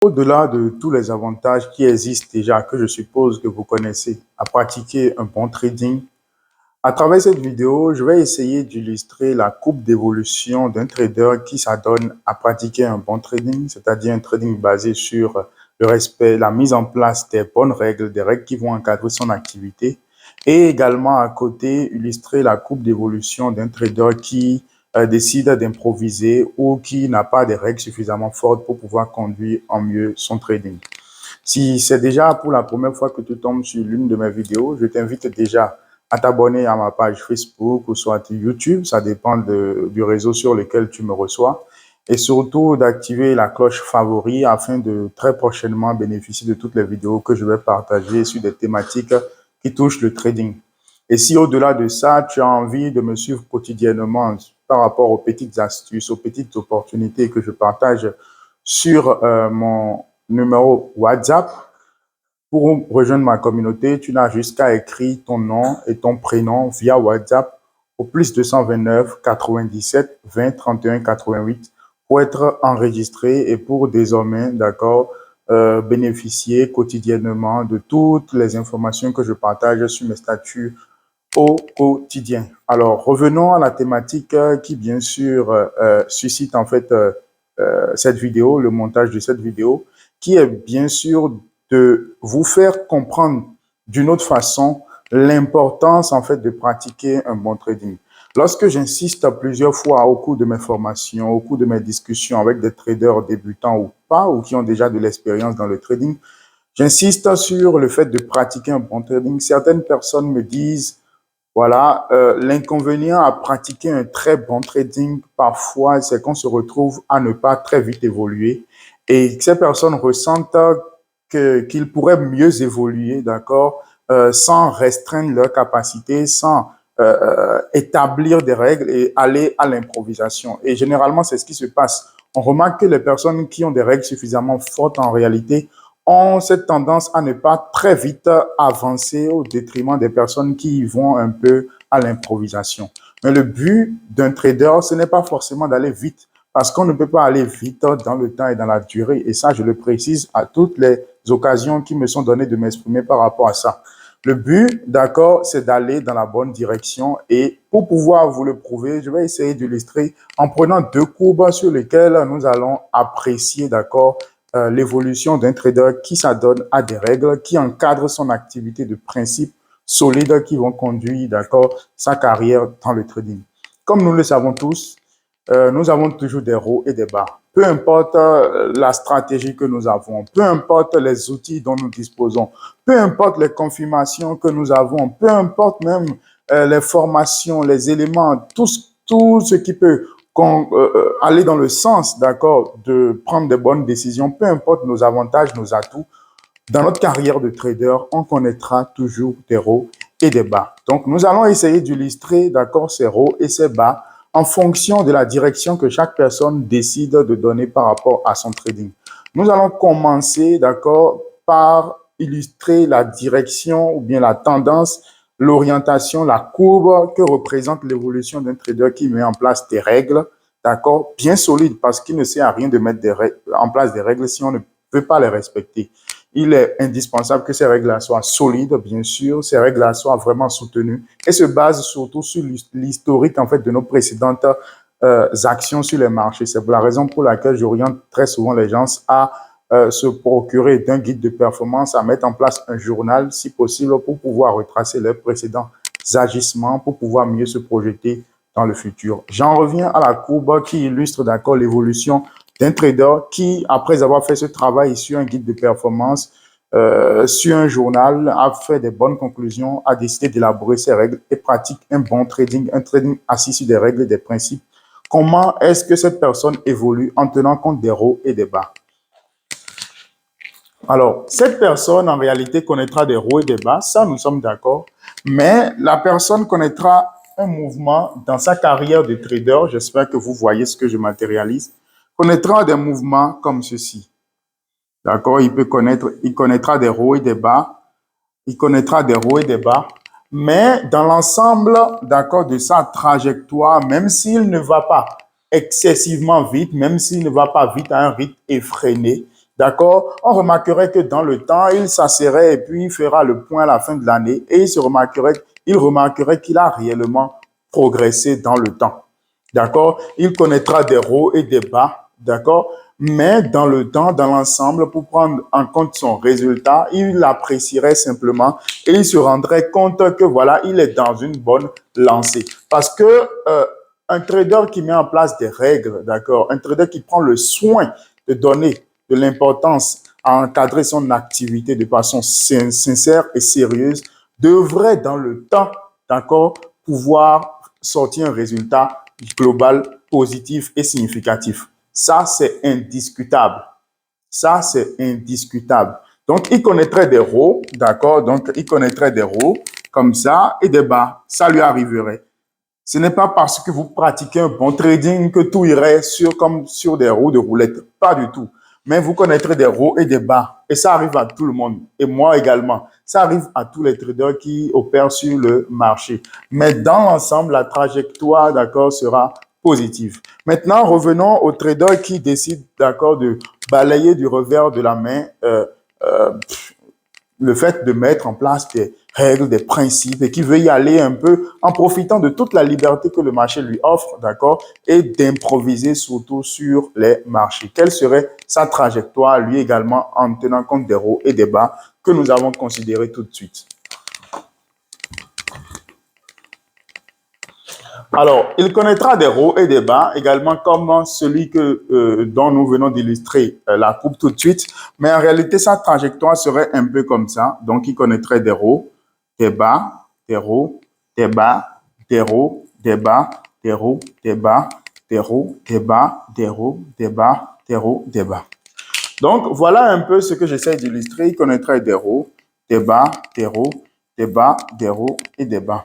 Au-delà de tous les avantages qui existent déjà, que je suppose que vous connaissez, à pratiquer un bon trading, à travers cette vidéo, je vais essayer d'illustrer la courbe d'évolution d'un trader qui s'adonne à pratiquer un bon trading, c'est-à-dire un trading basé sur le respect, la mise en place des bonnes règles, des règles qui vont encadrer son activité, et également à côté, illustrer la courbe d'évolution d'un trader qui décide d'improviser ou qui n'a pas des règles suffisamment fortes pour pouvoir conduire en mieux son trading. Si c'est déjà pour la première fois que tu tombes sur l'une de mes vidéos, je t'invite déjà à t'abonner à ma page Facebook ou soit YouTube, ça dépend du réseau sur lequel tu me reçois, et surtout d'activer la cloche favori afin de très prochainement bénéficier de toutes les vidéos que je vais partager sur des thématiques qui touchent le trading. Et si au-delà de ça, tu as envie de me suivre quotidiennement par rapport aux petites astuces, aux petites opportunités que je partage sur mon numéro WhatsApp, pour rejoindre ma communauté, tu n'as juste qu'à écrire ton nom et ton prénom via WhatsApp au plus 229 97 20 31 88 pour être enregistré et pour désormais, d'accord, bénéficier quotidiennement de toutes les informations que je partage sur mes statuts au quotidien. Alors, revenons à la thématique qui, bien sûr, suscite en fait cette vidéo, le montage de cette vidéo, qui est bien sûr de vous faire comprendre d'une autre façon l'importance en fait de pratiquer un bon trading. Lorsque j'insiste plusieurs fois au cours de mes formations, au cours de mes discussions avec des traders débutants ou pas, ou qui ont déjà de l'expérience dans le trading, j'insiste sur le fait de pratiquer un bon trading. Certaines personnes me disent, voilà, l'inconvénient à pratiquer un très bon trading, parfois, c'est qu'on se retrouve à ne pas très vite évoluer et ces personnes ressentent qu'ils pourraient mieux évoluer, d'accord, sans restreindre leur capacité, sans établir des règles et aller à l'improvisation. Et généralement, c'est ce qui se passe. On remarque que les personnes qui ont des règles suffisamment fortes en réalité ont cette tendance à ne pas très vite avancer au détriment des personnes qui vont un peu à l'improvisation. Mais le but d'un trader, ce n'est pas forcément d'aller vite, parce qu'on ne peut pas aller vite dans le temps et dans la durée. Et ça, je le précise à toutes les occasions qui me sont données de m'exprimer par rapport à ça. Le but, d'accord, c'est d'aller dans la bonne direction. Et pour pouvoir vous le prouver, je vais essayer d'illustrer en prenant deux courbes sur lesquelles nous allons apprécier, d'accord, l'évolution d'un trader qui s'adonne à des règles, qui encadre son activité de principes solides qui vont conduire, d'accord, sa carrière dans le trading. Comme nous le savons tous, nous avons toujours des hauts et des bas. Peu importe la stratégie que nous avons, peu importe les outils dont nous disposons, peu importe les confirmations que nous avons, peu importe même les formations, les éléments, tout ce qui peut aller dans le sens, d'accord, de prendre des bonnes décisions, peu importe nos avantages, nos atouts, dans notre carrière de trader, on connaîtra toujours des hauts et des bas. Donc, nous allons essayer d'illustrer, d'accord, ces hauts et ces bas en fonction de la direction que chaque personne décide de donner par rapport à son trading. Nous allons commencer, d'accord, par illustrer la direction ou bien la tendance, l'orientation, la courbe que représente l'évolution d'un trader qui met en place des règles, d'accord, bien solides, parce qu'il ne sert à rien de mettre en place des règles si on ne peut pas les respecter. Il est indispensable que ces règles-là soient solides, bien sûr, ces règles-là soient vraiment soutenues et se basent surtout sur l'historique en fait de nos précédentes actions sur les marchés. C'est la raison pour laquelle j'oriente très souvent les gens à se procurer d'un guide de performance, à mettre en place un journal si possible pour pouvoir retracer leurs précédents agissements, pour pouvoir mieux se projeter dans le futur. J'en reviens à la courbe qui illustre d'accord l'évolution d'un trader qui, après avoir fait ce travail sur un guide de performance, sur un journal, a fait des bonnes conclusions, a décidé d'élaborer ses règles et pratique un bon trading, un trading assis sur des règles et des principes. Comment est-ce que cette personne évolue en tenant compte des hauts et des bas? Alors, cette personne, en réalité, connaîtra des hauts et des bas, ça, nous sommes d'accord, mais la personne connaîtra un mouvement dans sa carrière de trader, j'espère que vous voyez ce que je matérialise, connaîtra des mouvements comme ceci. D'accord? Il connaîtra des hauts et des bas. Il connaîtra des hauts et des bas. Mais dans l'ensemble, d'accord, de sa trajectoire, même s'il ne va pas excessivement vite, même s'il ne va pas vite à un rythme effréné, d'accord, on remarquerait que dans le temps, il s'asserait et puis il fera le point à la fin de l'année et il remarquerait qu'il a réellement progressé dans le temps. D'accord? Il connaîtra des hauts et des bas, d'accord? Mais dans le temps, dans l'ensemble, pour prendre en compte son résultat, il apprécierait simplement et il se rendrait compte que voilà, il est dans une bonne lancée. Parce que un trader qui met en place des règles, d'accord, un trader qui prend le soin de donner de l'importance à encadrer son activité de façon sincère et sérieuse, devrait dans le temps, d'accord, pouvoir sortir un résultat global positif et significatif. Ça, c'est indiscutable. Ça, c'est indiscutable. Donc, il connaîtrait des hauts, d'accord? Donc, il connaîtrait des hauts comme ça et des bas. Ça lui arriverait. Ce n'est pas parce que vous pratiquez un bon trading que tout irait comme sur des roues de roulette. Pas du tout. Mais vous connaîtrez des hauts et des bas. Et ça arrive à tout le monde. Et moi également. Ça arrive à tous les traders qui opèrent sur le marché. Mais dans l'ensemble, la trajectoire, d'accord, sera positive. Maintenant, revenons aux traders qui décident, d'accord, de balayer du revers de la main euh, le fait de mettre en place des règles, des principes et qui veut y aller un peu en profitant de toute la liberté que le marché lui offre, d'accord, et d'improviser surtout sur les marchés. Quelle serait sa trajectoire, lui également, en tenant compte des hauts et des bas que nous avons considérés tout de suite? Alors, il connaîtra des hauts et des bas, également comme celui dont nous venons d'illustrer la coupe tout de suite. Mais en réalité, sa trajectoire serait un peu comme ça. Donc, il connaîtrait des hauts, des bas, des hauts, des bas, des hauts, des bas, des hauts, des bas, des hauts, des bas, des hauts, des bas, des hauts, des bas. Donc, voilà un peu ce que j'essaie d'illustrer. Il connaîtrait des hauts, des bas, des hauts, des bas, des hauts et des bas.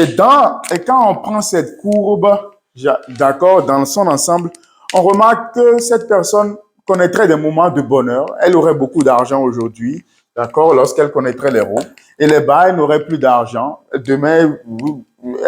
Et quand on prend cette courbe, d'accord, dans son ensemble, on remarque que cette personne connaîtrait des moments de bonheur. Elle aurait beaucoup d'argent aujourd'hui, d'accord, lorsqu'elle connaîtrait les hauts. Et les bas, elle n'aurait plus d'argent. Demain,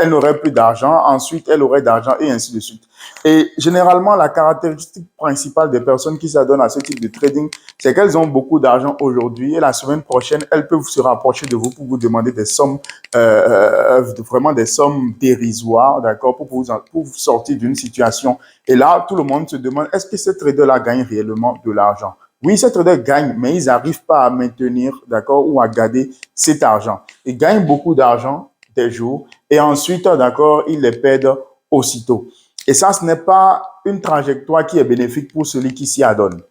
elle n'aurait plus d'argent. Ensuite, elle aurait d'argent et ainsi de suite. Et généralement, la caractéristique principale des personnes qui s'adonnent à ce type de trading, c'est qu'elles ont beaucoup d'argent aujourd'hui et la semaine prochaine, elles peuvent se rapprocher de vous pour vous demander des sommes, vraiment des sommes dérisoires, d'accord, pour vous sortir d'une situation. Et là, tout le monde se demande, est-ce que ces traders-là gagnent réellement de l'argent? Oui, ces traders gagnent, mais ils n'arrivent pas à maintenir, d'accord, ou à garder cet argent. Ils gagnent beaucoup d'argent des jours et ensuite, d'accord, ils les perdent aussitôt. Et ça, ce n'est pas une trajectoire qui est bénéfique pour celui qui s'y adonne.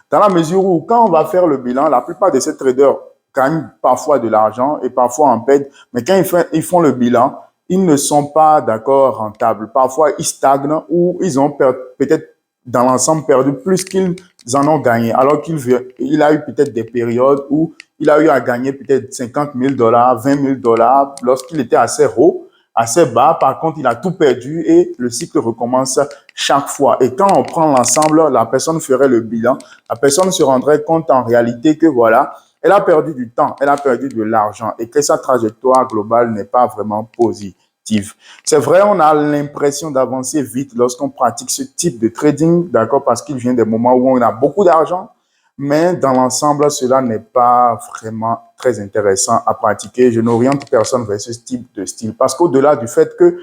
Dans la mesure où, quand on va faire le bilan, la plupart de ces traders gagnent parfois de l'argent et parfois en perdent. Mais quand ils font le bilan, ils ne sont pas, d'accord, rentables. Parfois, ils stagnent ou ils ont peut-être dans l'ensemble perdu plus qu'ils en ont gagné. Alors qu'il a eu peut-être des périodes où il a eu à gagner peut-être 50 000 $, 20 000 $ lorsqu'il était assez haut, assez bas. Par contre, il a tout perdu et le cycle recommence chaque fois. Et quand on prend l'ensemble, la personne ferait le bilan. La personne se rendrait compte en réalité que voilà, elle a perdu du temps, elle a perdu de l'argent et que sa trajectoire globale n'est pas vraiment positive. C'est vrai, on a l'impression d'avancer vite lorsqu'on pratique ce type de trading, d'accord, parce qu'il vient des moments où on a beaucoup d'argent, mais dans l'ensemble, cela n'est pas vraiment très intéressant à pratiquer. Je n'oriente personne vers ce type de style parce qu'au-delà du fait que,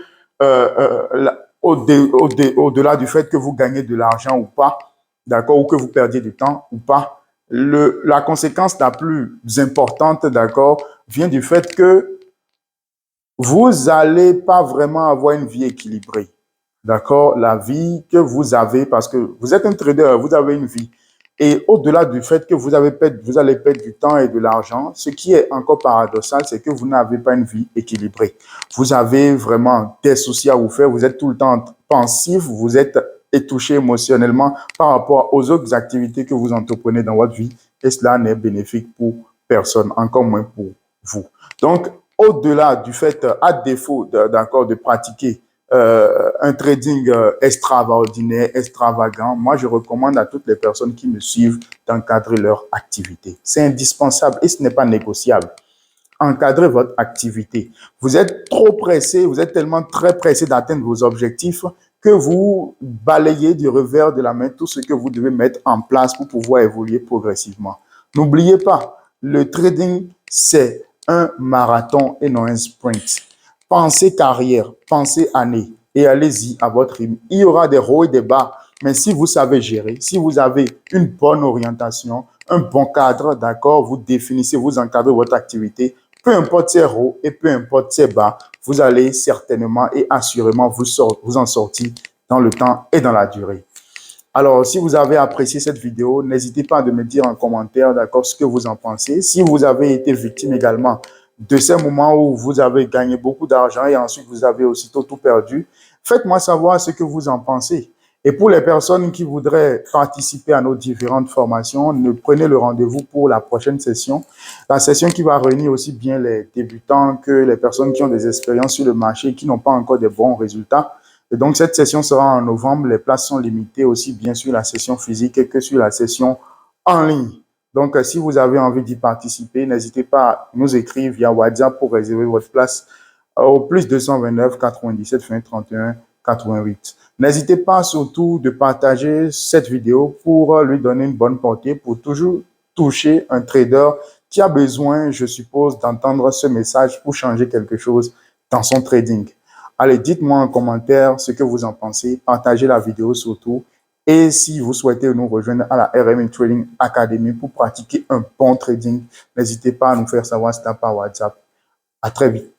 au-delà du fait que vous gagnez de l'argent ou pas, d'accord, ou que vous perdiez du temps ou pas, la conséquence la plus importante, d'accord, vient du fait que vous n'allez pas vraiment avoir une vie équilibrée. D'accord? La vie que vous avez, parce que vous êtes un trader, vous avez une vie. Et au-delà du fait que vous allez perdre du temps et de l'argent, ce qui est encore paradoxal, c'est que vous n'avez pas une vie équilibrée. Vous avez vraiment des soucis à vous faire, vous êtes tout le temps pensif, vous êtes touché émotionnellement par rapport aux autres activités que vous entreprenez dans votre vie. Et cela n'est bénéfique pour personne, encore moins pour vous. Donc, au-delà du fait, à défaut d'accord, de pratiquer un trading extraordinaire, extravagant, moi je recommande à toutes les personnes qui me suivent d'encadrer leur activité. C'est indispensable et ce n'est pas négociable. Encadrez votre activité. Vous êtes trop pressé, vous êtes tellement très pressé d'atteindre vos objectifs que vous balayez du revers de la main tout ce que vous devez mettre en place pour pouvoir évoluer progressivement. N'oubliez pas, le trading, c'est un marathon et non un sprint. Pensez carrière, pensez année et allez-y à votre rythme. Il y aura des hauts et des bas, mais si vous savez gérer, si vous avez une bonne orientation, un bon cadre, d'accord, vous définissez, vous encadrez votre activité, peu importe ses hauts et peu importe ses bas, vous allez certainement et assurément vous en sortir dans le temps et dans la durée. Alors, si vous avez apprécié cette vidéo, n'hésitez pas à me dire en commentaire, d'accord, ce que vous en pensez. Si vous avez été victime également de ces moments où vous avez gagné beaucoup d'argent et ensuite vous avez aussitôt tout perdu, faites-moi savoir ce que vous en pensez. Et pour les personnes qui voudraient participer à nos différentes formations, prenez le rendez-vous pour la prochaine session. La session qui va réunir aussi bien les débutants que les personnes qui ont des expériences sur le marché et qui n'ont pas encore de bons résultats. Et donc, cette session sera en novembre. Les places sont limitées aussi bien sur la session physique que sur la session en ligne. Donc, si vous avez envie d'y participer, n'hésitez pas à nous écrire via WhatsApp pour réserver votre place au plus 229 97 20 31 88. N'hésitez pas surtout de partager cette vidéo pour lui donner une bonne portée, pour toujours toucher un trader qui a besoin, je suppose, d'entendre ce message pour changer quelque chose dans son trading. Allez, dites-moi en commentaire ce que vous en pensez, partagez la vidéo surtout. Et si vous souhaitez nous rejoindre à la RMI Trading Academy pour pratiquer un bon trading, n'hésitez pas à nous faire savoir ça par WhatsApp. À très vite.